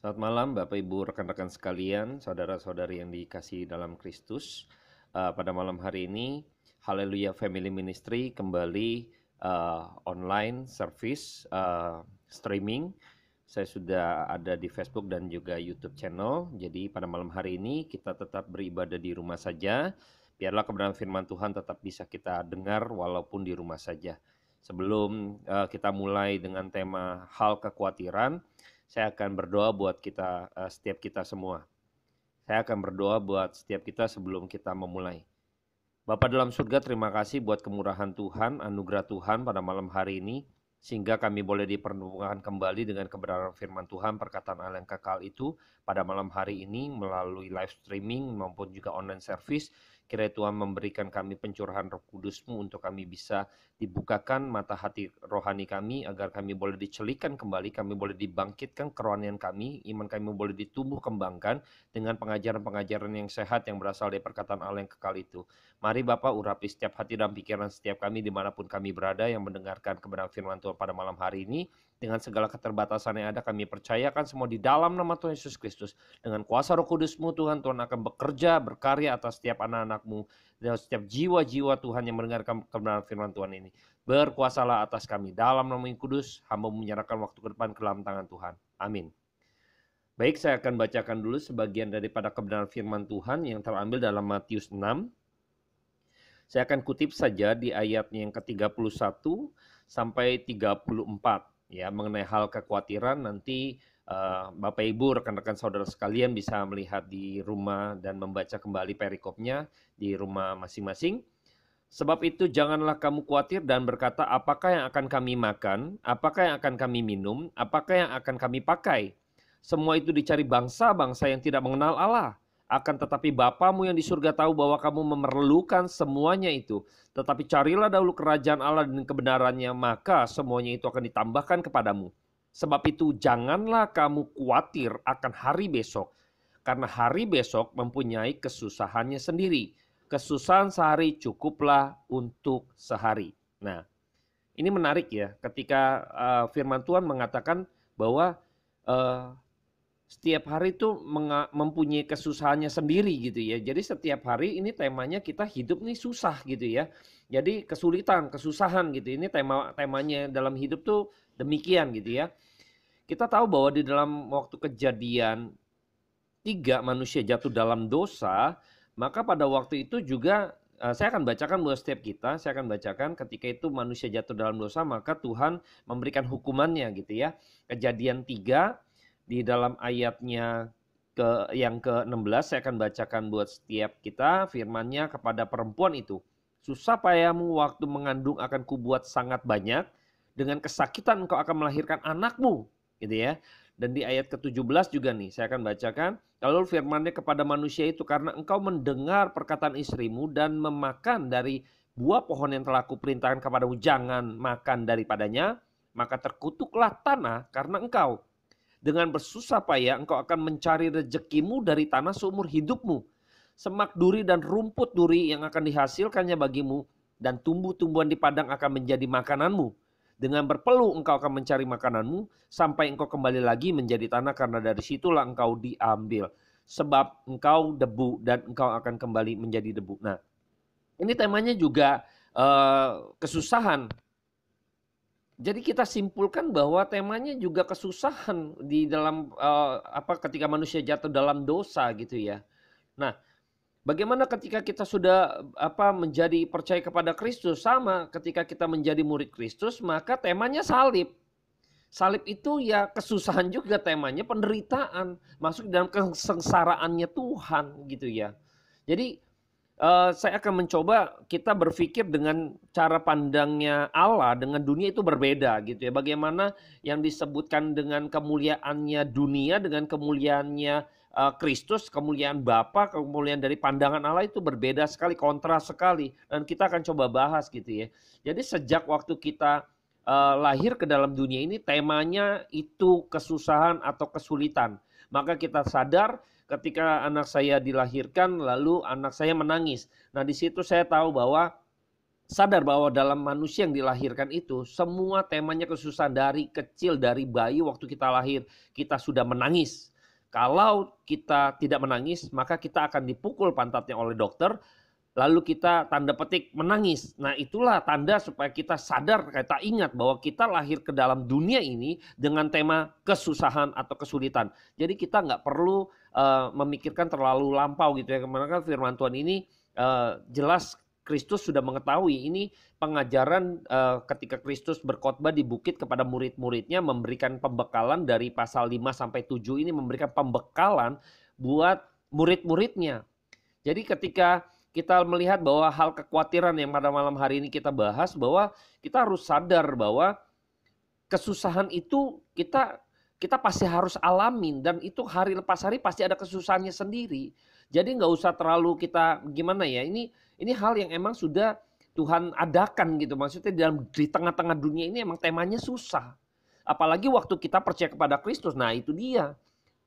Selamat malam Bapak Ibu rekan-rekan sekalian, saudara-saudari yang dikasihi dalam Kristus. Pada malam hari ini, Haleluya Family Ministry kembali online service streaming. Saya sudah ada di Facebook dan juga YouTube channel. Jadi pada malam hari ini kita tetap beribadah di rumah saja. Biarlah kebenaran firman Tuhan tetap bisa kita dengar walaupun di rumah saja. Sebelum kita mulai dengan tema hal kekhawatiran, saya akan berdoa buat kita, setiap kita semua. Saya akan berdoa buat setiap kita sebelum kita memulai. Bapa dalam surga, terima kasih buat kemurahan Tuhan, anugerah Tuhan pada malam hari ini, sehingga kami boleh dipertemukan kembali dengan kebenaran firman Tuhan, perkataan Allah yang kekal itu pada malam hari ini melalui live streaming maupun juga online service. Kiranya Tuhan memberikan kami pencurahan Roh Kudus-Mu untuk kami bisa dibukakan mata hati rohani kami, agar kami boleh dicelikan kembali, kami boleh dibangkitkan kerohanian kami, iman kami boleh ditumbuh kembangkan dengan pengajaran-pengajaran yang sehat yang berasal dari perkataan Allah yang kekal itu. Mari Bapak urapi setiap hati dan pikiran setiap kami dimanapun kami berada yang mendengarkan kebenaran firman Tuhan pada malam hari ini. Dengan segala keterbatasan yang ada, kami percayakan semua di dalam nama Tuhan Yesus Kristus. Dengan kuasa Roh Kudus-Mu Tuhan, Tuhan akan bekerja, berkarya atas setiap anak-anak-Mu dan setiap jiwa-jiwa Tuhan yang mendengarkan kebenaran firman Tuhan ini. Berkuasalah atas kami. Dalam nama yang kudus, hamba menyerahkan waktu ke depan ke dalam tangan Tuhan. Amin. Baik, saya akan bacakan dulu sebagian daripada kebenaran firman Tuhan yang terambil dalam Matius 6. Saya akan kutip saja di ayatnya yang ke-31 sampai 34. Ya, mengenai hal kekhawatiran nanti Bapak Ibu, rekan-rekan saudara sekalian bisa melihat di rumah dan membaca kembali perikopnya di rumah masing-masing. Sebab itu janganlah kamu khawatir dan berkata, apakah yang akan kami makan, apakah yang akan kami minum, apakah yang akan kami pakai. Semua itu dicari bangsa-bangsa yang tidak mengenal Allah. Akan tetapi Bapamu yang di surga tahu bahwa kamu memerlukan semuanya itu. Tetapi carilah dahulu kerajaan Allah dan kebenarannya, maka semuanya itu akan ditambahkan kepadamu. Sebab itu janganlah kamu khawatir akan hari besok, karena hari besok mempunyai kesusahannya sendiri. Kesusahan sehari cukuplah untuk sehari. Nah, ini menarik ya, ketika firman Tuhan mengatakan bahwa setiap hari itu mempunyai kesusahannya sendiri gitu ya. Jadi setiap hari ini temanya kita hidup nih susah gitu ya. Jadi kesulitan, kesusahan gitu. Ini temanya dalam hidup tuh demikian gitu ya. Kita tahu bahwa di dalam waktu Kejadian 3 manusia jatuh dalam dosa, maka pada waktu itu juga saya akan bacakan buat setiap kita, saya akan bacakan ketika itu manusia jatuh dalam dosa, maka Tuhan memberikan hukumannya gitu ya. Kejadian 3 di dalam ayatnya yang ke-16 saya akan bacakan buat setiap kita firman-Nya kepada perempuan itu. Susah payamu waktu mengandung akan kubuat sangat banyak, dengan kesakitan engkau akan melahirkan anakmu, gitu ya. Dan di ayat ke-17 juga nih saya akan bacakan. Lalu firman-Nya kepada manusia itu, karena engkau mendengar perkataan istrimu dan memakan dari buah pohon yang telah kuperintahkan kepadamu, jangan makan daripadanya, maka terkutuklah tanah karena engkau. Dengan bersusah payah engkau akan mencari rezekimu dari tanah seumur hidupmu. Semak duri dan rumput duri yang akan dihasilkannya bagimu, dan tumbuh-tumbuhan di padang akan menjadi makananmu. Dengan berpeluh engkau akan mencari makananmu, sampai engkau kembali lagi menjadi tanah, karena dari situlah engkau diambil. Sebab engkau debu dan engkau akan kembali menjadi debu. Nah, ini temanya juga kesusahan. Jadi kita simpulkan bahwa temanya juga kesusahan di dalam ketika manusia jatuh dalam dosa gitu ya. Nah, bagaimana ketika kita sudah menjadi percaya kepada Kristus, sama ketika kita menjadi murid Kristus, maka temanya salib. Salib itu ya kesusahan juga temanya, penderitaan, masuk dalam kesengsaraannya Tuhan gitu ya. Jadi saya akan mencoba kita berpikir dengan cara pandangnya Allah dengan dunia itu berbeda gitu ya. Bagaimana yang disebutkan dengan kemuliaannya dunia dengan kemuliaannya Kristus, kemuliaan Bapa, kemuliaan dari pandangan Allah itu berbeda sekali, kontras sekali. Dan kita akan coba bahas gitu ya. Jadi sejak waktu kita lahir ke dalam dunia ini, temanya itu kesusahan atau kesulitan. Maka kita sadar ketika anak saya dilahirkan, lalu anak saya menangis. Nah, di situ saya tahu bahwa sadar bahwa dalam manusia yang dilahirkan itu semua temanya kesusahan. Dari kecil, dari bayi waktu kita lahir, kita sudah menangis. Kalau kita tidak menangis, maka kita akan dipukul pantatnya oleh dokter, lalu kita tanda petik menangis. Nah, itulah tanda supaya kita sadar, kita ingat bahwa kita lahir ke dalam dunia ini dengan tema kesusahan atau kesulitan. Jadi kita nggak perlu memikirkan terlalu lampau gitu ya. Karena firman Tuhan ini jelas Kristus sudah mengetahui ini pengajaran ketika Kristus berkhotbah di bukit kepada murid-muridnya, memberikan pembekalan dari pasal 5 sampai 7 ini, memberikan pembekalan buat murid-muridnya. Jadi ketika kita melihat bahwa hal kekhawatiran yang pada malam hari ini kita bahas, bahwa kita harus sadar bahwa kesusahan itu kita pasti harus alamin, dan itu hari lepas hari pasti ada kesusahannya sendiri. Jadi nggak usah terlalu kita gimana ya, ini hal yang emang sudah Tuhan adakan gitu. Maksudnya di tengah-tengah dunia ini emang temanya susah. Apalagi waktu kita percaya kepada Kristus, nah itu dia,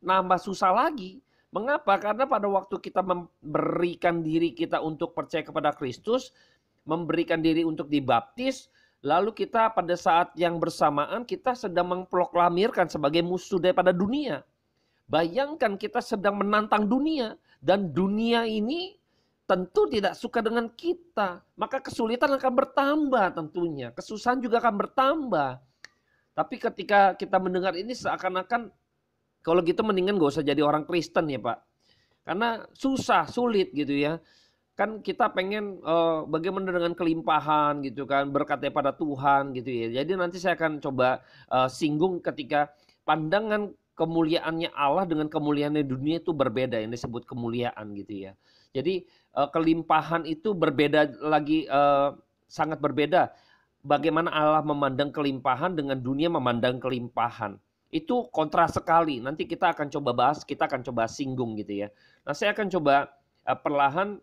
nambah susah lagi. Mengapa? Karena pada waktu kita memberikan diri kita untuk percaya kepada Kristus, memberikan diri untuk dibaptis, lalu kita pada saat yang bersamaan kita sedang memproklamirkan sebagai musuh daripada dunia. Bayangkan kita sedang menantang dunia, dan dunia ini tentu tidak suka dengan kita. Maka kesulitan akan bertambah tentunya, kesusahan juga akan bertambah. Tapi ketika kita mendengar ini seakan-akan kalau gitu mendingan gak usah jadi orang Kristen ya Pak. Karena susah, sulit gitu ya. Kan kita pengen bagaimana dengan kelimpahan gitu kan, berkatnya pada Tuhan gitu ya. Jadi nanti saya akan coba singgung ketika pandangan kemuliaannya Allah dengan kemuliaannya dunia itu berbeda, yang disebut kemuliaan gitu ya. Jadi kelimpahan itu berbeda lagi, sangat berbeda. Bagaimana Allah memandang kelimpahan dengan dunia memandang kelimpahan. Itu kontras sekali. Nanti kita akan coba bahas, kita akan coba singgung gitu ya. Nah, saya akan coba perlahan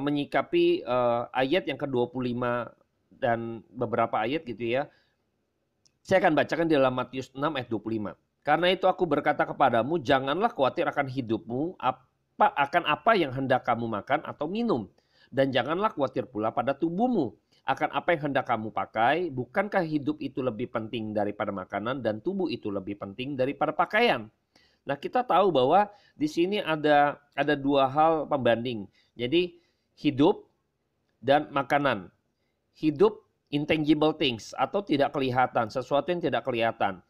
menyikapi ayat yang ke-25 dan beberapa ayat gitu ya. Saya akan bacakan di dalam Matius 6 ayat 25. Karena itu aku berkata kepadamu, janganlah khawatir akan hidupmu, akan apa yang hendak kamu makan atau minum. Dan janganlah khawatir pula pada tubuhmu, akan apa yang hendak kamu pakai. Bukankah hidup itu lebih penting daripada makanan dan tubuh itu lebih penting daripada pakaian? Nah, kita tahu bahwa di sini ada dua hal pembanding. Jadi hidup dan makanan. Hidup intangible things atau tidak kelihatan, sesuatu yang tidak kelihatan.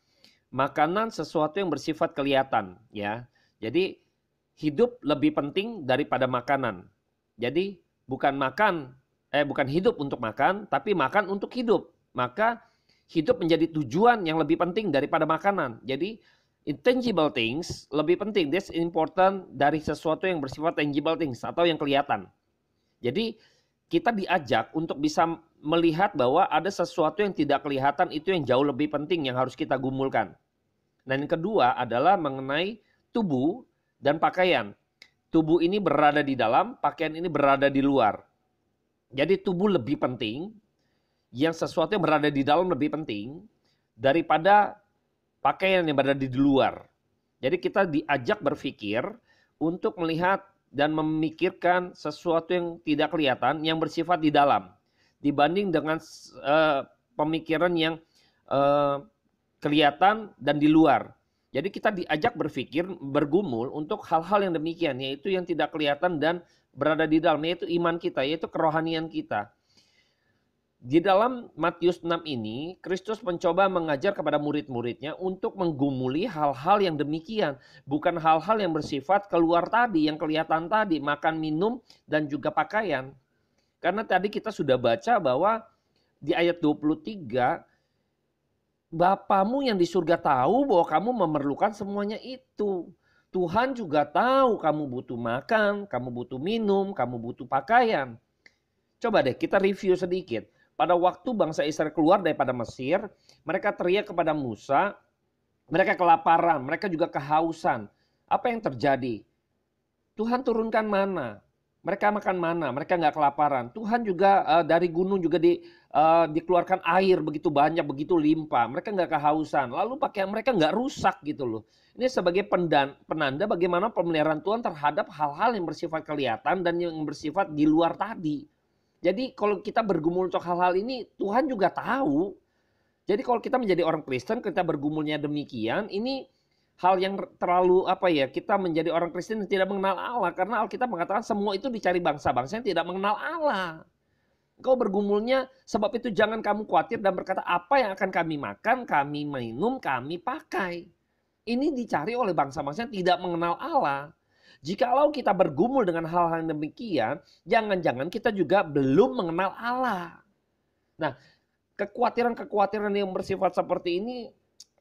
Makanan sesuatu yang bersifat kelihatan ya. Jadi hidup lebih penting daripada makanan. Jadi bukan hidup untuk makan, tapi makan untuk hidup. Maka hidup menjadi tujuan yang lebih penting daripada makanan. Jadi intangible things lebih penting, that's important dari sesuatu yang bersifat tangible things atau yang kelihatan. Jadi kita diajak untuk bisa melihat bahwa ada sesuatu yang tidak kelihatan, itu yang jauh lebih penting yang harus kita gumulkan. Dan yang kedua adalah mengenai tubuh dan pakaian. Tubuh ini berada di dalam, pakaian ini berada di luar. Jadi tubuh lebih penting, yang sesuatu yang berada di dalam lebih penting daripada pakaian yang berada di luar. Jadi kita diajak berpikir untuk melihat dan memikirkan sesuatu yang tidak kelihatan, yang bersifat di dalam, dibanding dengan pemikiran yang kelihatan dan di luar. Jadi kita diajak berpikir, bergumul untuk hal-hal yang demikian, yaitu yang tidak kelihatan dan berada di dalam, yaitu iman kita, yaitu kerohanian kita. Di dalam Matius 6 ini, Kristus mencoba mengajar kepada murid-muridnya untuk menggumuli hal-hal yang demikian. Bukan hal-hal yang bersifat keluar tadi, yang kelihatan tadi, makan, minum, dan juga pakaian. Karena tadi kita sudah baca bahwa di ayat 23, Bapamu yang di surga tahu bahwa kamu memerlukan semuanya itu. Tuhan juga tahu kamu butuh makan, kamu butuh minum, kamu butuh pakaian. Coba deh kita review sedikit. Pada waktu bangsa Israel keluar daripada Mesir, mereka teriak kepada Musa, mereka kelaparan, mereka juga kehausan. Apa yang terjadi? Tuhan turunkan mana? Mereka makan mana? Mereka nggak kelaparan. Tuhan juga dari gunung juga dikeluarkan air begitu banyak, begitu limpah. Mereka nggak kehausan. Lalu pakaian mereka nggak rusak gitu loh. Ini sebagai penanda bagaimana pemeliharaan Tuhan terhadap hal-hal yang bersifat kelihatan dan yang bersifat di luar tadi. Jadi kalau kita bergumul untuk hal-hal ini, Tuhan juga tahu. Jadi kalau kita menjadi orang Kristen, kita bergumulnya demikian, ini hal yang terlalu kita menjadi orang Kristen yang tidak mengenal Allah, karena Alkitab mengatakan semua itu dicari bangsa-bangsa yang tidak mengenal Allah. Engkau bergumulnya, sebab itu jangan kamu khawatir dan berkata apa yang akan kami makan, kami minum, kami pakai. Ini dicari oleh bangsa-bangsa yang tidak mengenal Allah. Jikalau kita bergumul dengan hal-hal yang demikian, jangan-jangan kita juga belum mengenal Allah. Nah, kekhawatiran-kekhawatiran yang bersifat seperti ini,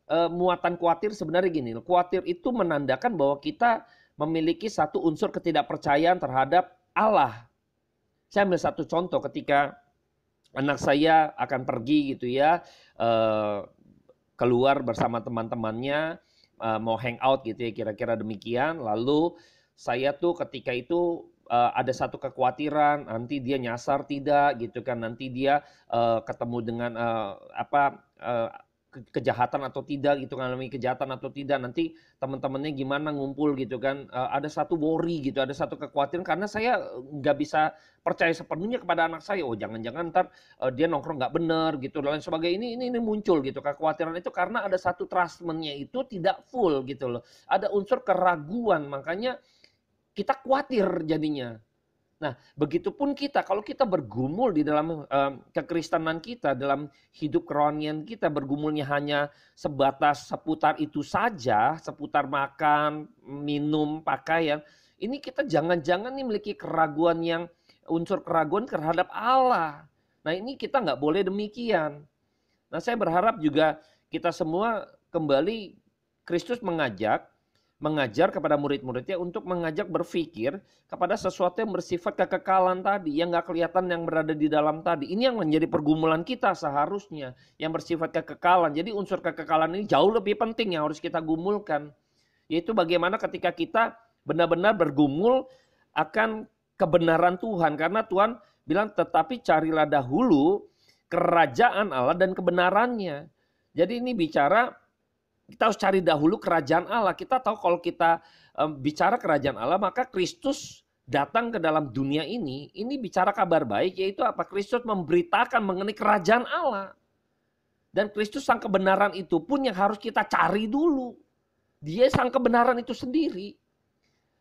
muatan khawatir sebenarnya gini, khawatir itu menandakan bahwa kita memiliki satu unsur ketidakpercayaan terhadap Allah. Saya ambil satu contoh ketika anak saya akan pergi gitu ya, keluar bersama teman-temannya, mau hangout gitu ya, kira-kira demikian. Lalu saya tuh ketika itu ada satu kekhawatiran, nanti dia nyasar tidak gitu kan, nanti dia ketemu dengan kejahatan atau tidak gitu, mengalami kejahatan atau tidak, nanti teman-temannya gimana ngumpul gitu kan. Ada satu worry gitu, ada satu kekhawatiran karena saya nggak bisa percaya sepenuhnya kepada anak saya. Oh jangan-jangan ntar dia nongkrong nggak benar gitu dan lain sebagainya. Ini muncul gitu kekhawatiran itu karena ada satu trustment-nya itu tidak full gitu loh. Ada unsur keraguan, makanya kita khawatir jadinya. Nah, begitupun kita, kalau kita bergumul di dalam kekristenan kita, dalam hidup kerohanian kita, bergumulnya hanya sebatas seputar itu saja, seputar makan, minum, pakaian, ini kita jangan-jangan nih memiliki keraguan yang, unsur keraguan terhadap Allah. Nah, ini kita nggak boleh demikian. Nah, saya berharap juga kita semua kembali, Kristus mengajar kepada murid-muridnya untuk mengajak berpikir kepada sesuatu yang bersifat kekekalan tadi, yang nggak kelihatan yang berada di dalam tadi. Ini yang menjadi pergumulan kita seharusnya, yang bersifat kekekalan. Jadi unsur kekekalan ini jauh lebih penting yang harus kita gumulkan. Yaitu bagaimana ketika kita benar-benar bergumul akan kebenaran Tuhan. Karena Tuhan bilang tetapi carilah dahulu kerajaan Allah dan kebenarannya. Jadi ini bicara kita harus cari dahulu kerajaan Allah. Kita tahu kalau kita bicara kerajaan Allah, maka Kristus datang ke dalam dunia ini bicara kabar baik, yaitu apa? Kristus memberitakan mengenai kerajaan Allah. Dan Kristus sang kebenaran itu pun yang harus kita cari dulu. Dia sang kebenaran itu sendiri.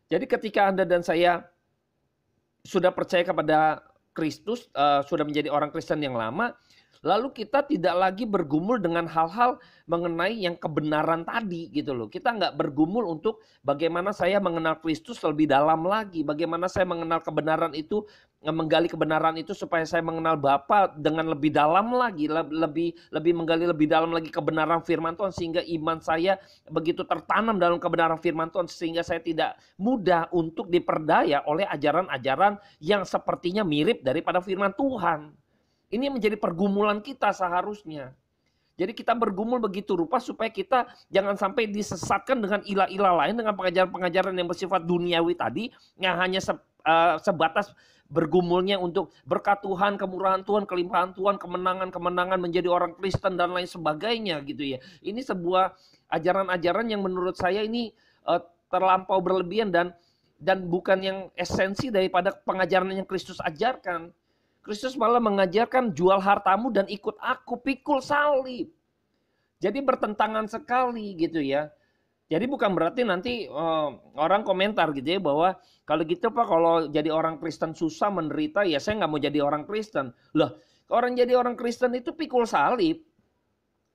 Jadi ketika Anda dan saya sudah percaya kepada Kristus, sudah menjadi orang Kristen yang lama, lalu kita tidak lagi bergumul dengan hal-hal mengenai yang kebenaran tadi gitu loh. Kita nggak bergumul untuk bagaimana saya mengenal Kristus lebih dalam lagi. Bagaimana saya mengenal kebenaran itu, menggali kebenaran itu supaya saya mengenal Bapa dengan lebih dalam lagi. Lebih menggali lebih dalam lagi kebenaran firman Tuhan. Sehingga iman saya begitu tertanam dalam kebenaran firman Tuhan. Sehingga saya tidak mudah untuk diperdaya oleh ajaran-ajaran yang sepertinya mirip daripada firman Tuhan. Ini menjadi pergumulan kita seharusnya. Jadi kita bergumul begitu rupa supaya kita jangan sampai disesatkan dengan ilah-ilah lain, dengan pengajaran-pengajaran yang bersifat duniawi tadi, yang hanya sebatas bergumulnya untuk berkat Tuhan, kemurahan Tuhan, kelimpahan Tuhan, kemenangan-kemenangan menjadi orang Kristen dan lain sebagainya gitu ya. Ini sebuah ajaran-ajaran yang menurut saya ini terlampau berlebihan dan bukan yang esensi daripada pengajaran yang Kristus ajarkan. Kristus malah mengajarkan jual hartamu dan ikut aku, pikul salib. Jadi bertentangan sekali gitu ya. Jadi bukan berarti nanti orang komentar gitu ya bahwa kalau gitu Pak, kalau jadi orang Kristen susah menderita, ya saya nggak mau jadi orang Kristen. Loh, orang jadi orang Kristen itu pikul salib.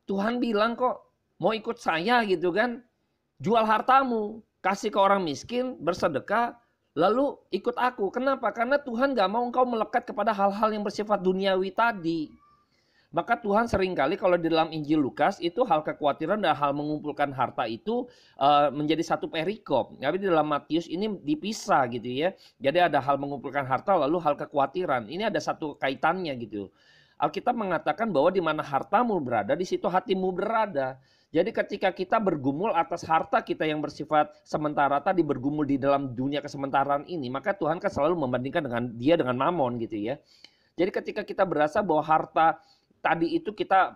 Tuhan bilang kok mau ikut saya gitu kan, jual hartamu, kasih ke orang miskin, bersedekah, lalu ikut aku. Kenapa? Karena Tuhan gak mau engkau melekat kepada hal-hal yang bersifat duniawi tadi. Maka Tuhan seringkali kalau di dalam Injil Lukas itu hal kekhawatiran dan hal mengumpulkan harta itu menjadi satu perikop. Tapi di dalam Matius ini dipisah gitu ya. Jadi ada hal mengumpulkan harta lalu hal kekhawatiran. Ini ada satu kaitannya gitu. Alkitab mengatakan bahwa di mana hartamu berada, di situ hatimu berada. Jadi ketika kita bergumul atas harta kita yang bersifat sementara tadi, bergumul di dalam dunia kesementaraan ini, maka Tuhan kan selalu membandingkan dengan mamon gitu ya. Jadi ketika kita berasa bahwa harta tadi itu kita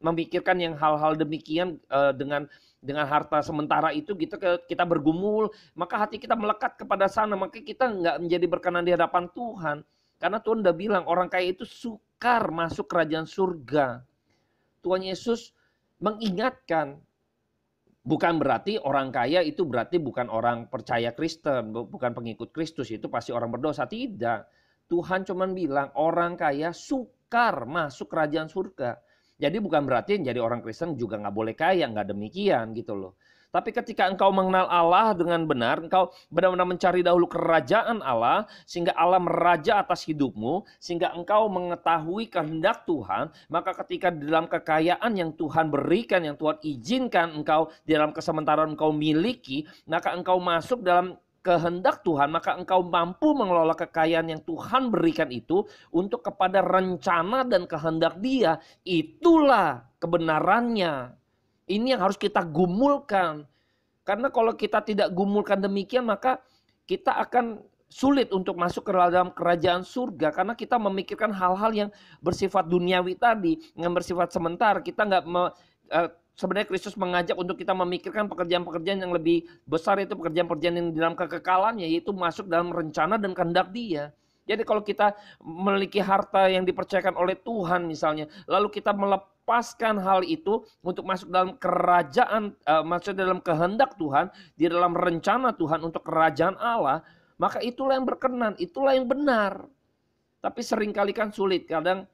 memikirkan yang hal-hal demikian dengan harta sementara itu kita bergumul, maka hati kita melekat kepada sana, maka kita nggak menjadi berkenan di hadapan Tuhan. Karena Tuhan udah bilang orang kaya itu sukar masuk kerajaan surga. Tuhan Yesus mengingatkan Bukan berarti orang kaya itu berarti bukan orang percaya Kristen, bukan pengikut Kristus, itu pasti orang berdosa. Tidak. Tuhan cuman bilang orang kaya sukar masuk kerajaan surga. Jadi bukan berarti jadi orang Kristen juga nggak boleh kaya, nggak demikian gitu loh. Tapi ketika engkau mengenal Allah dengan benar, engkau benar-benar mencari dahulu kerajaan Allah, sehingga Allah meraja atas hidupmu, sehingga engkau mengetahui kehendak Tuhan, maka ketika di dalam kekayaan yang Tuhan berikan, yang Tuhan izinkan engkau di dalam kesementaraan engkau miliki, maka engkau masuk dalam kehendak Tuhan, maka engkau mampu mengelola kekayaan yang Tuhan berikan itu untuk kepada rencana dan kehendak Dia. Itulah kebenarannya. Ini yang harus kita gumulkan. Karena kalau kita tidak gumulkan demikian, maka kita akan sulit untuk masuk ke dalam kerajaan surga. Karena kita memikirkan hal-hal yang bersifat duniawi tadi, yang bersifat sementara. Kita nggak sebenarnya Kristus mengajak untuk kita memikirkan pekerjaan-pekerjaan yang lebih besar, itu pekerjaan-pekerjaan yang dalam kekekalannya, yaitu masuk dalam rencana dan kehendak Dia. Jadi kalau kita memiliki harta yang dipercayakan oleh Tuhan misalnya, lalu kita melepaskan hal itu untuk masuk dalam kerajaan, masuk dalam kehendak Tuhan, di dalam rencana Tuhan untuk kerajaan Allah, maka itulah yang berkenan, itulah yang benar. Tapi seringkali kan sulit, kadang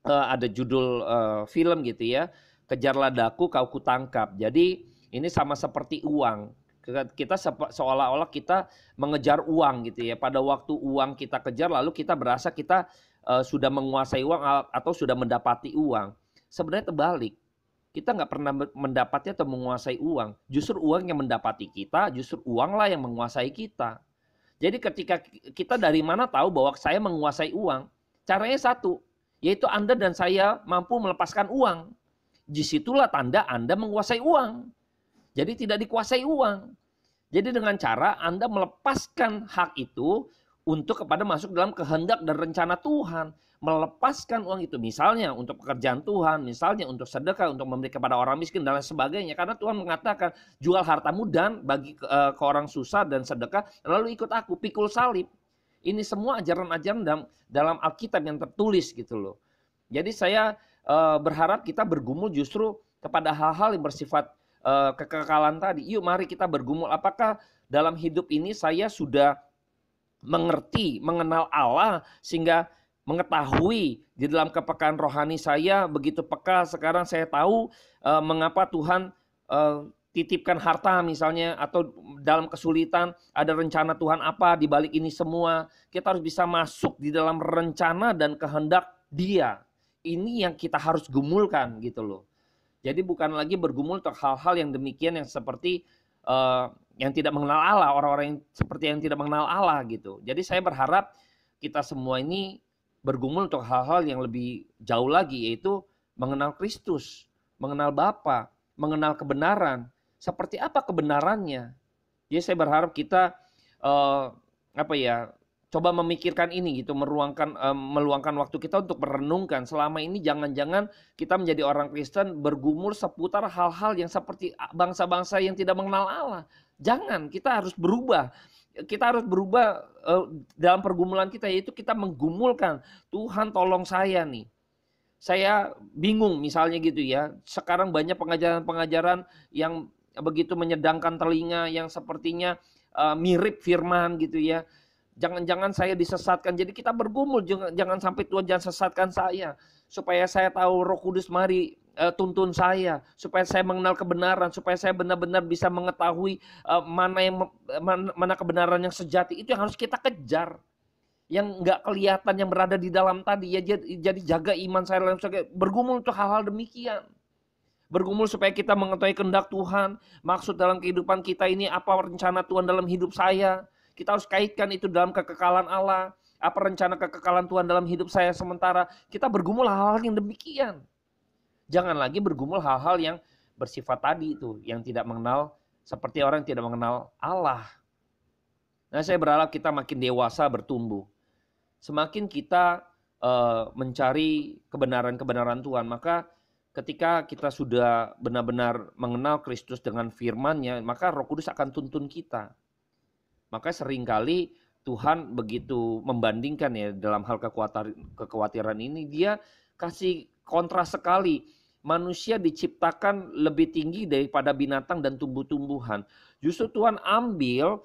ada judul film gitu ya, kejarlah daku kau kutangkap. Jadi ini sama seperti uang. Kita seolah-olah kita mengejar uang gitu ya. Pada waktu uang kita kejar, lalu kita berasa kita sudah menguasai uang atau sudah mendapati uang. Sebenarnya terbalik. Kita nggak pernah mendapati atau menguasai uang. Justru uang yang mendapati kita, justru uanglah yang menguasai kita. Jadi ketika kita dari mana tahu bahwa saya menguasai uang? Caranya satu, yaitu Anda dan saya mampu melepaskan uang. Disitulah tanda Anda menguasai uang. Jadi tidak dikuasai uang. Jadi dengan cara Anda melepaskan hak itu untuk kepada masuk dalam kehendak dan rencana Tuhan. Melepaskan uang itu misalnya untuk pekerjaan Tuhan, misalnya untuk sedekah, untuk memberi kepada orang miskin dan lain sebagainya. Karena Tuhan mengatakan jual hartamu dan bagi ke orang susah dan sedekah, lalu ikut aku, pikul salib. Ini semua ajaran-ajaran dalam Alkitab yang tertulis gitu loh. Jadi saya berharap kita bergumul justru kepada hal-hal yang bersifat kekekalan tadi. Yuk mari kita bergumul, apakah dalam hidup ini saya sudah mengerti, mengenal Allah sehingga mengetahui di dalam kepekaan rohani saya begitu peka. Sekarang saya tahu mengapa Tuhan titipkan harta misalnya, atau dalam kesulitan ada rencana Tuhan apa di balik ini semua. Kita harus bisa masuk di dalam rencana dan kehendak Dia. Ini yang kita harus gumulkan gitu loh. Jadi bukan lagi bergumul untuk hal-hal yang demikian yang seperti yang tidak mengenal Allah, orang-orang yang seperti yang tidak mengenal Allah gitu. Jadi saya berharap kita semua ini bergumul untuk hal-hal yang lebih jauh lagi, yaitu mengenal Kristus, mengenal Bapa, mengenal kebenaran. Seperti apa kebenarannya? Jadi saya berharap kita coba memikirkan ini gitu, meluangkan waktu kita untuk merenungkan. Selama ini jangan-jangan kita menjadi orang Kristen bergumul seputar hal-hal yang seperti bangsa-bangsa yang tidak mengenal Allah. Jangan, kita harus berubah. Kita harus berubah dalam pergumulan kita, yaitu kita menggumulkan, Tuhan tolong saya nih. Saya bingung misalnya gitu ya. Sekarang banyak pengajaran-pengajaran yang begitu menyedangkan telinga, yang sepertinya mirip firman gitu ya. Jangan-jangan saya disesatkan. Jadi kita bergumul, jangan sampai Tuhan jangan sesatkan saya. Supaya saya tahu Roh Kudus mari tuntun saya. Supaya saya mengenal kebenaran. Supaya saya benar-benar bisa mengetahui mana kebenaran yang sejati. Itu yang harus kita kejar. Yang nggak kelihatan, yang berada di dalam tadi. Ya, jadi jaga iman saya. Bergumul untuk hal-hal demikian. Bergumul supaya kita mengetahui kehendak Tuhan. Maksud dalam kehidupan kita ini, apa rencana Tuhan dalam hidup saya. Kita harus kaitkan itu dalam kekekalan Allah. Apa rencana kekekalan Tuhan dalam hidup saya sementara. Kita bergumul hal-hal yang demikian. Jangan lagi bergumul hal-hal yang bersifat tadi itu. Yang tidak mengenal, seperti orang yang tidak mengenal Allah. Nah, saya berharap kita makin dewasa bertumbuh. Semakin kita mencari kebenaran-kebenaran Tuhan. Maka ketika kita sudah benar-benar mengenal Kristus dengan firman-Nya, maka Roh Kudus akan tuntun kita. Maka seringkali Tuhan begitu membandingkan ya dalam hal kekhawatiran ini, Dia kasih kontras sekali. manusia diciptakan lebih tinggi daripada binatang dan tumbuh-tumbuhan. Justru Tuhan ambil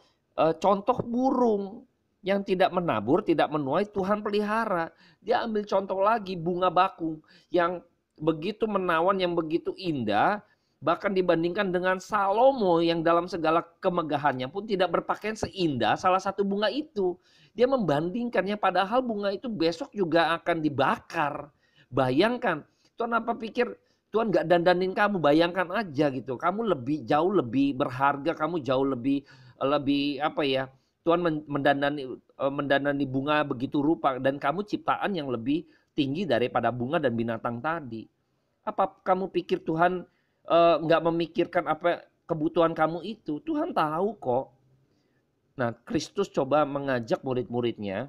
contoh burung yang tidak menabur, tidak menuai, Tuhan pelihara. Dia ambil contoh lagi bunga bakung yang begitu menawan, yang begitu indah, bahkan dibandingkan dengan Salomo yang dalam segala kemegahannya pun tidak berpakaian seindah salah satu bunga itu. Dia membandingkannya, padahal bunga itu besok juga akan dibakar. Bayangkan, Tuhan apa pikir Tuhan gak dandanin kamu? Bayangkan aja gitu, kamu jauh lebih berharga, kamu jauh lebih apa ya? Tuhan mendandani bunga begitu rupa, dan kamu ciptaan yang lebih tinggi daripada bunga dan binatang tadi. Apa kamu pikir Tuhan nggak memikirkan apa kebutuhan kamu itu? Tuhan tahu kok. Nah, Kristus coba mengajak murid-muridnya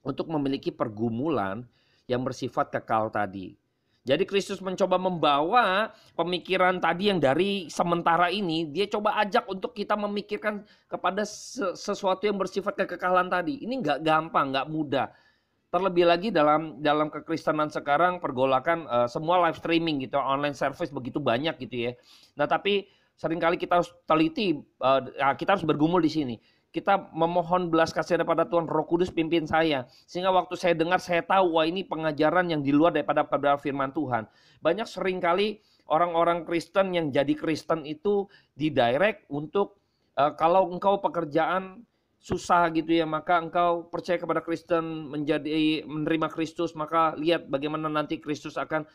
untuk memiliki pergumulan yang bersifat kekal tadi. Jadi Kristus mencoba membawa pemikiran tadi yang dari sementara ini, dia coba ajak untuk kita memikirkan kepada sesuatu yang bersifat kekekalan tadi. Ini nggak gampang, nggak mudah. Terlebih lagi dalam kekristenan sekarang, pergolakan semua live streaming gitu, online service begitu banyak gitu ya. Nah, tapi seringkali kita harus teliti, kita harus bergumul di sini. Kita memohon belas kasihan kepada Tuhan, Roh Kudus pimpin saya. Sehingga waktu saya dengar, saya tahu, wah ini pengajaran yang di luar daripada firman Tuhan. Banyak seringkali orang-orang Kristen yang jadi Kristen itu didirect untuk, kalau engkau pekerjaan susah gitu ya, maka engkau percaya kepada Kristen, menerima Kristus, maka lihat bagaimana nanti Kristus akan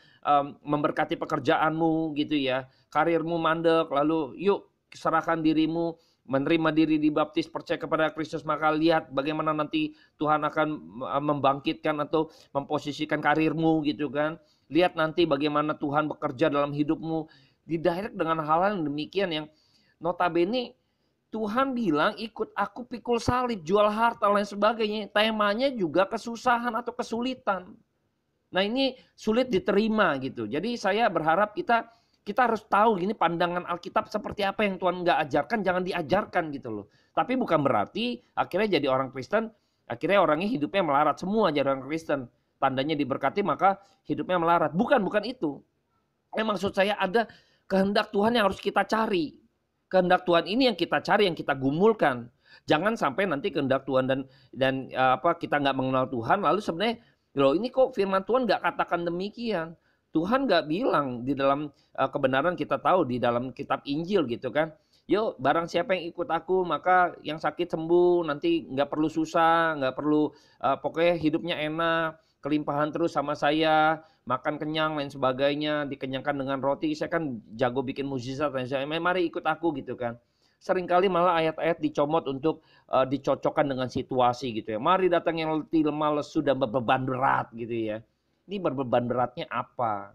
memberkati pekerjaanmu gitu ya, karirmu mandek, lalu yuk serahkan dirimu, menerima diri dibaptis, percaya kepada Kristus, maka lihat bagaimana nanti Tuhan akan membangkitkan atau memposisikan karirmu gitu kan. Lihat nanti bagaimana Tuhan bekerja dalam hidupmu. Didirect dengan hal-hal yang demikian yang notabene Tuhan bilang ikut aku pikul salib, jual harta, lain sebagainya. Temanya juga kesusahan atau kesulitan. Nah ini sulit diterima gitu. Jadi saya berharap kita harus tahu gini, pandangan Alkitab seperti apa yang Tuhan nggak ajarkan, jangan diajarkan gitu loh. Tapi bukan berarti akhirnya jadi orang Kristen, akhirnya orangnya hidupnya melarat. Semua jadi orang Kristen, tandanya diberkati maka hidupnya melarat. Bukan itu. Maksud saya ada kehendak Tuhan yang harus kita cari. Kehendak Tuhan ini yang kita cari, yang kita gumulkan. Jangan sampai nanti kehendak Tuhan dan kita nggak mengenal Tuhan, lalu sebenarnya loh ini kok firman Tuhan nggak katakan demikian. Tuhan nggak bilang di dalam kebenaran, kita tahu di dalam kitab Injil gitu kan. Yuk barang siapa yang ikut aku maka yang sakit sembuh, nanti nggak perlu susah, nggak perlu pokoknya hidupnya enak, kelimpahan terus sama saya, makan kenyang lain sebagainya, dikenyangkan dengan roti, saya kan jago bikin mukjizat, mari ikut aku gitu kan. Seringkali malah ayat-ayat dicomot untuk dicocokkan dengan situasi gitu ya. Mari datang yang letih, lemah, lesu dan berbeban berat gitu ya. Ini berbeban beratnya apa?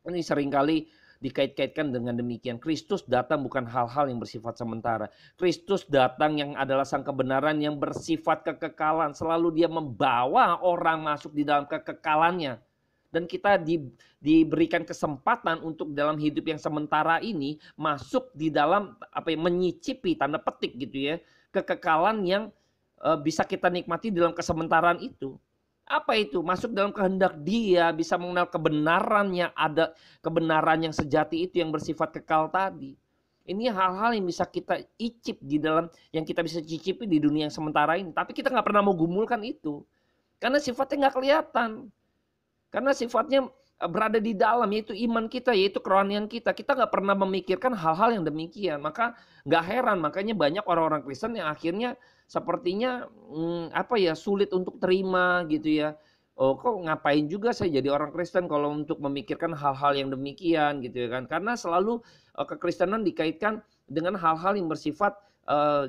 Ini seringkali dikait-kaitkan dengan demikian. Kristus datang bukan hal-hal yang bersifat sementara. Kristus datang yang adalah sang kebenaran yang bersifat kekekalan. Selalu dia membawa orang masuk di dalam kekekalannya. Dan kita diberikan kesempatan untuk dalam hidup yang sementara ini masuk di dalam menyicipi tanda petik gitu ya, kekekalan yang bisa kita nikmati dalam kesementaraan itu. Apa itu? Masuk dalam kehendak Dia, bisa mengenal kebenarannya, ada kebenaran yang sejati itu yang bersifat kekal tadi. Ini hal-hal yang bisa kita icip di dalam, yang kita bisa cicipi di dunia yang sementara ini. Tapi kita nggak pernah mau gumulkan itu. Karena sifatnya nggak kelihatan. Karena sifatnya berada di dalam, yaitu iman kita, yaitu kerohanian kita. Kita nggak pernah memikirkan hal-hal yang demikian. Maka nggak heran, makanya banyak orang-orang Kristen yang akhirnya sepertinya sulit untuk terima gitu ya. Oh kok ngapain juga saya jadi orang Kristen kalau untuk memikirkan hal-hal yang demikian gitu ya kan. Karena selalu kekristenan dikaitkan dengan hal-hal yang bersifat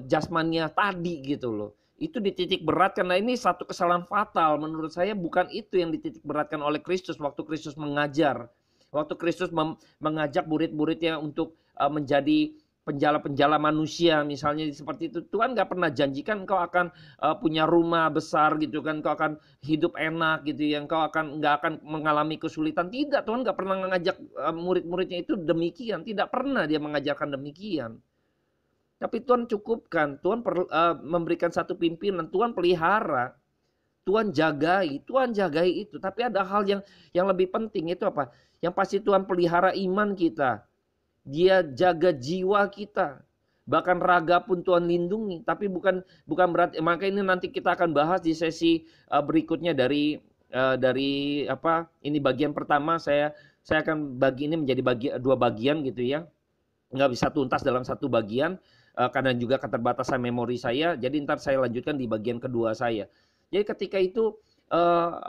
jasmania tadi gitu loh. Itu dititik beratkan. Nah ini satu kesalahan fatal menurut saya, bukan itu yang dititik beratkan oleh Kristus waktu Kristus mengajar. Waktu Kristus mengajak murid-muridnya untuk menjadi penjala-penjala manusia misalnya seperti itu. Tuhan gak pernah janjikan engkau akan punya rumah besar gitu kan, engkau akan hidup enak gitu ya, engkau gak akan mengalami kesulitan. Tidak, Tuhan gak pernah mengajak murid-muridnya itu demikian. Tidak pernah dia mengajarkan demikian. Tapi Tuhan cukupkan, Tuhan memberikan satu pimpinan, Tuhan pelihara, Tuhan jagai itu. Tapi ada hal yang lebih penting, itu apa? Yang pasti Tuhan pelihara iman kita. Dia jaga jiwa kita. Bahkan raga pun Tuhan lindungi. Tapi bukan berarti, maka ini nanti kita akan bahas di sesi berikutnya dari ini bagian pertama. Saya akan bagi ini menjadi dua bagian gitu ya. Nggak bisa tuntas dalam satu bagian karena juga keterbatasan memori saya. Jadi ntar saya lanjutkan di bagian kedua saya. Jadi ketika itu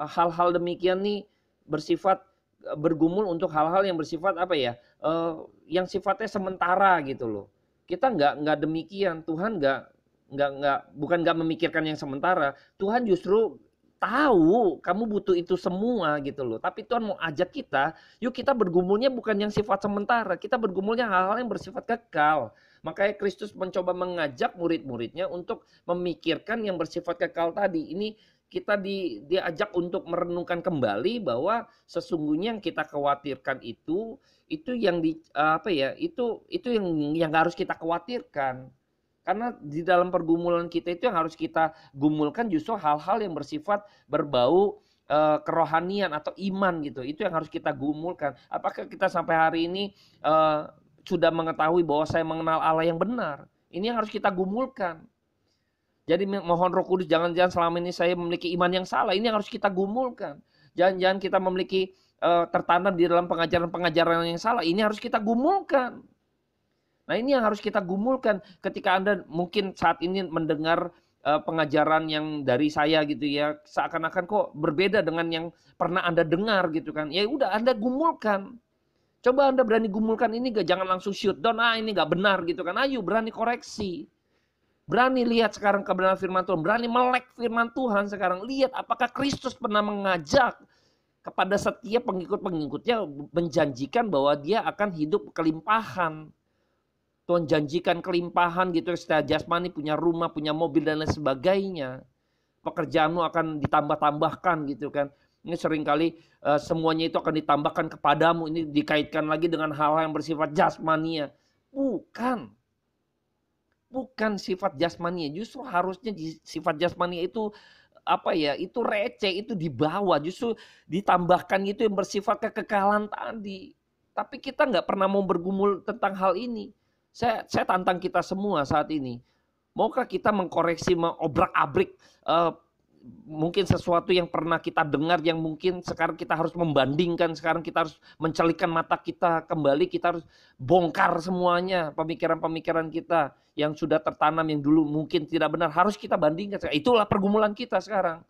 hal-hal demikian nih bersifat bergumul untuk hal-hal yang bersifat apa ya? Yang sifatnya sementara gitu loh. Kita nggak demikian. Tuhan bukan nggak memikirkan yang sementara. Tuhan justru tahu kamu butuh itu semua gitu loh. Tapi Tuhan mau ajak kita, yuk kita bergumulnya bukan yang sifat sementara. Kita bergumulnya hal-hal yang bersifat kekal. Makanya Kristus mencoba mengajak murid-muridnya untuk memikirkan yang bersifat kekal tadi. Ini kita diajak untuk merenungkan kembali bahwa sesungguhnya yang kita khawatirkan itu yang itu yang harus kita khawatirkan. Karena di dalam pergumulan kita itu yang harus kita gumulkan justru hal-hal yang bersifat berbau kerohanian atau iman gitu. Itu yang harus kita gumulkan. Apakah kita sampai hari ini sudah mengetahui bahwa saya mengenal Allah yang benar? Ini yang harus kita gumulkan. Jadi mohon Roh Kudus, jangan-jangan selama ini saya memiliki iman yang salah. Ini yang harus kita gumulkan. Jangan-jangan kita memiliki tertanam di dalam pengajaran-pengajaran yang salah. Ini harus kita gumulkan. Nah ini yang harus kita gumulkan ketika Anda mungkin saat ini mendengar pengajaran yang dari saya gitu ya. Seakan-akan kok berbeda dengan yang pernah Anda dengar gitu kan. Ya udah Anda gumulkan. Coba Anda berani gumulkan ini jangan langsung shoot down. Ini gak benar gitu kan. Ayo berani koreksi. Berani lihat sekarang kebenaran firman Tuhan. Berani melek firman Tuhan sekarang. Lihat apakah Kristus pernah mengajak kepada setiap pengikut-pengikutnya menjanjikan bahwa dia akan hidup kelimpahan. Tuhan janjikan kelimpahan gitu, secara jasmani, punya rumah, punya mobil dan lain sebagainya. Pekerjaanmu akan ditambah-tambahkan gitu kan. Ini seringkali semuanya itu akan ditambahkan kepadamu. Ini dikaitkan lagi dengan hal-hal yang bersifat jasmania. Bukan sifat jasmania. Justru harusnya sifat jasmania itu itu receh, itu dibawa. Justru ditambahkan gitu yang bersifat kekekalan tadi. Tapi kita nggak pernah mau bergumul tentang hal ini. Saya tantang kita semua saat ini. Maukah kita mengkoreksi, mengobrak-abrik mungkin sesuatu yang pernah kita dengar yang mungkin sekarang kita harus membandingkan, sekarang kita harus mencelikkan mata kita kembali, kita harus bongkar semuanya pemikiran-pemikiran kita yang sudah tertanam yang dulu mungkin tidak benar, harus kita bandingkan. Itulah pergumulan kita sekarang.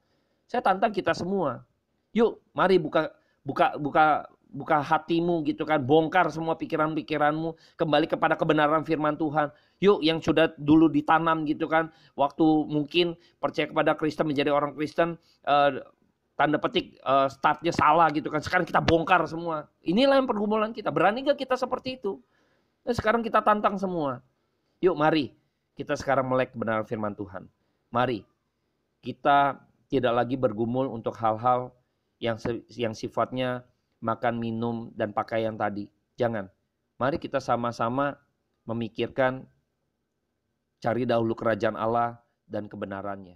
Saya tantang kita semua. Yuk, mari buka hatimu gitu kan, bongkar semua pikiran-pikiranmu kembali kepada kebenaran firman Tuhan. Yuk yang sudah dulu ditanam gitu kan, waktu mungkin percaya kepada Kristen, menjadi orang Kristen, tanda petik startnya salah gitu kan, sekarang kita bongkar semua. Inilah yang pergumulan kita. Berani gak kita seperti itu? Nah, sekarang kita tantang semua. Yuk mari kita sekarang melek kebenaran firman Tuhan. Mari kita tidak lagi bergumul untuk hal-hal yang sifatnya makan, minum, dan pakaian tadi. Jangan. Mari kita sama-sama memikirkan cari dahulu kerajaan Allah dan kebenarannya.